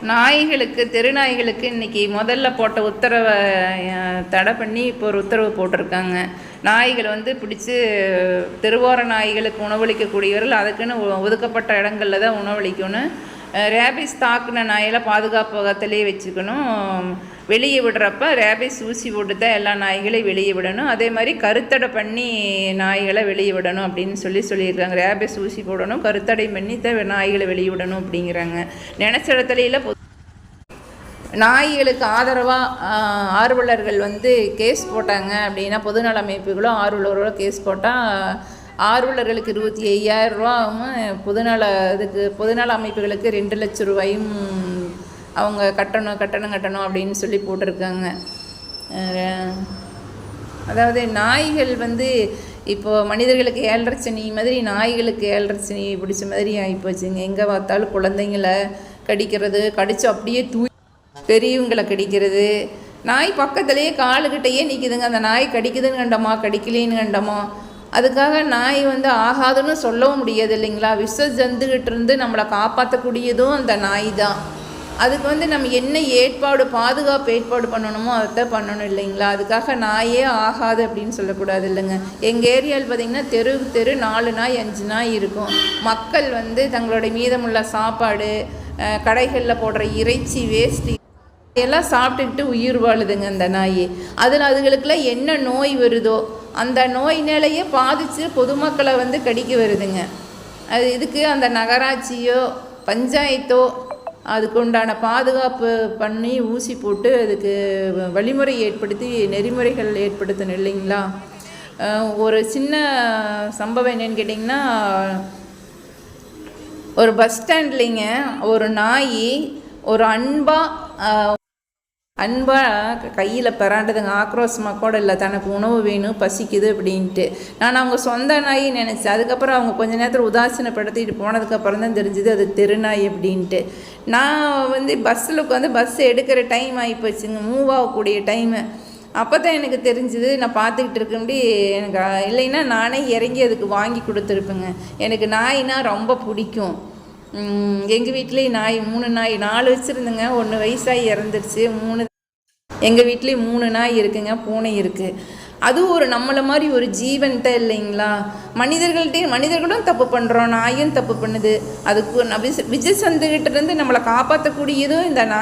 நாய்களுக்கு தெரு நாய்களுக்கு இன்றைக்கி முதல்ல போட்ட உத்தரவை தடை பண்ணி இப்போ ஒரு உத்தரவு போட்டிருக்காங்க. நாய்கள் வந்து பிடிச்சி தெருவோர நாய்களுக்கு உணவளிக்கக்கூடியவர்கள் அதுக்குன்னு ஒதுக்கப்பட்ட இடங்களில் தான் உணவளிக்கணும். ரேபிஸ் தாக்குன நாயெல்லாம் பாதுகாப்பகத்திலே வச்சுக்கணும். வெளியே விடுறப்ப ரேபிஸ் ஊசி போட்டு தான் எல்லா நாய்களையும் வெளியே விடணும். அதே மாதிரி கருத்தடை பண்ணி நாய்களை வெளியே விடணும் அப்படின்னு சொல்லியிருக்காங்க. ரேபிஸ் ஊசி போடணும், கருத்தடை பண்ணி தான் நாய்களை வெளியே விடணும் அப்படிங்கிறாங்க. நினச்ச இடத்துல நாய்களுக்கு ஆதரவாக ஆர்வலர்கள் வந்து கேஸ் போட்டாங்க அப்படின்னா, பொதுநல அமைப்புகளும் ஆர்வலர்களோ கேஸ் போட்டால் ஆர்வலர்களுக்கு 25,000 ரூபாவும் பொதுநல அமைப்புகளுக்கு 2 லட்சம் ரூபாயும் அவங்க கட்டணும் அப்படின்னு சொல்லி போட்டிருக்காங்க. அதாவது நாய்கள் வந்து இப்போது மனிதர்களுக்கு 7.5 சனி மாதிரி நாய்களுக்கு 7.5 சனி பிடிச்ச மாதிரி ஆகிப்போச்சுங்க. எங்கே பார்த்தாலும் குழந்தைங்களை கடிக்கிறது, கடித்து அப்படியே பெரியவங்களை கடிக்கிறது. நாய் பக்கத்துலேயே காலுக்கிட்டேயே நிற்கிதுங்க. அந்த நாய் கடிக்குதுன்னு கண்டோமா, கடிக்கலின்னு கண்டோமா, அதுக்காக நாய் வந்து ஆகாதுன்னு சொல்லவும் முடியாது இல்லைங்களா. விஷ ஜந்துக்கிட்டேருந்து நம்மளை காப்பாற்றக்கூடியதும் அந்த நாய் தான். அதுக்கு வந்து நம்ம என்ன பாதுகாப்பு ஏற்பாடு பண்ணணுமோ அதைத்தான் பண்ணணும் இல்லைங்களா. அதுக்காக நாயே ஆகாது அப்படின்னு சொல்லக்கூடாது இல்லைங்க. எங்கள் ஏரியாவில் பார்த்திங்கன்னா தெரு 4 நாய் 5 நாய் இருக்கும். மக்கள் வந்து தங்களுடைய மீதமுள்ள சாப்பாடு, கடைகளில் போடுற இறைச்சி வேஸ்ட்டு எல்லாம் சாப்பிட்டுக்கிட்டு உயிர் வாழுதுங்க அந்த நாய். அதில் அதுகளுக்கெல்லாம் என்ன நோய் வருதோ அந்த நோயினாலேயே பாதித்து பொதுமக்களை வந்து கடிக்க வருதுங்க. இதுக்கு அந்த நகராட்சியோ பஞ்சாயத்தோ அதுக்கு உண்டான பாதுகாப்பு பண்ணி ஊசி போட்டு அதுக்கு வழிமுறை ஏற்படுத்தி நெறிமுறைகள் ஏற்படுத்தணும் இல்லைங்களா. ஒரு சின்ன சம்பவம் என்னன்னு கேட்டிங்கன்னா, ஒரு பஸ் ஸ்டாண்ட்லிங்க ஒரு நாய் ஒரு அன்பாக கையில் பெறாண்டதுங்க. ஆக்ரோஷமாக கூட இல்லை, தனக்கு உணவு வேணும், பசிக்குது அப்படின்ட்டு. நான் அவங்க சொந்த நாய் நினச்சேன். அதுக்கப்புறம் அவங்க கொஞ்ச நேரத்தில் உதாசீனப்படுத்திட்டு போனதுக்கப்புறம் தான் தெரிஞ்சுது அது தெருநாய் அப்படின்ட்டு. நான் வந்து பஸ்ஸில் உட்காந்து பஸ் எடுக்கிற டைம் ஆகிப்போச்சுங்க, மூவ் ஆகக்கூடிய டைமு. அப்போ தான் எனக்கு தெரிஞ்சுது. நான் பார்த்துக்கிட்டு இருக்கபடி எனக்கு இல்லைன்னா நானே இறங்கி அதுக்கு வாங்கி கொடுத்துருப்பேங்க. எனக்கு நாய்னா ரொம்ப பிடிக்கும். எங்கள் வீட்லேயும் நாய் 3 நாய் 4 வச்சுருந்துங்க. 1 வயசாகி இறந்துருச்சு. எங்கள் வீட்லேயும் 3 நாய் இருக்குங்க, பூனை இருக்குது. அதுவும் ஒரு நம்மளை மாதிரி ஒரு ஜீவன் தான் இல்லைங்களா. மனிதர்களும் தப்பு பண்ணுறோம், நாயும் தப்பு பண்ணுது. அதுக்கு விஷ சந்துக்கிட்டேருந்து நம்மளை காப்பாற்றக்கூடியதும் இந்த நாய்.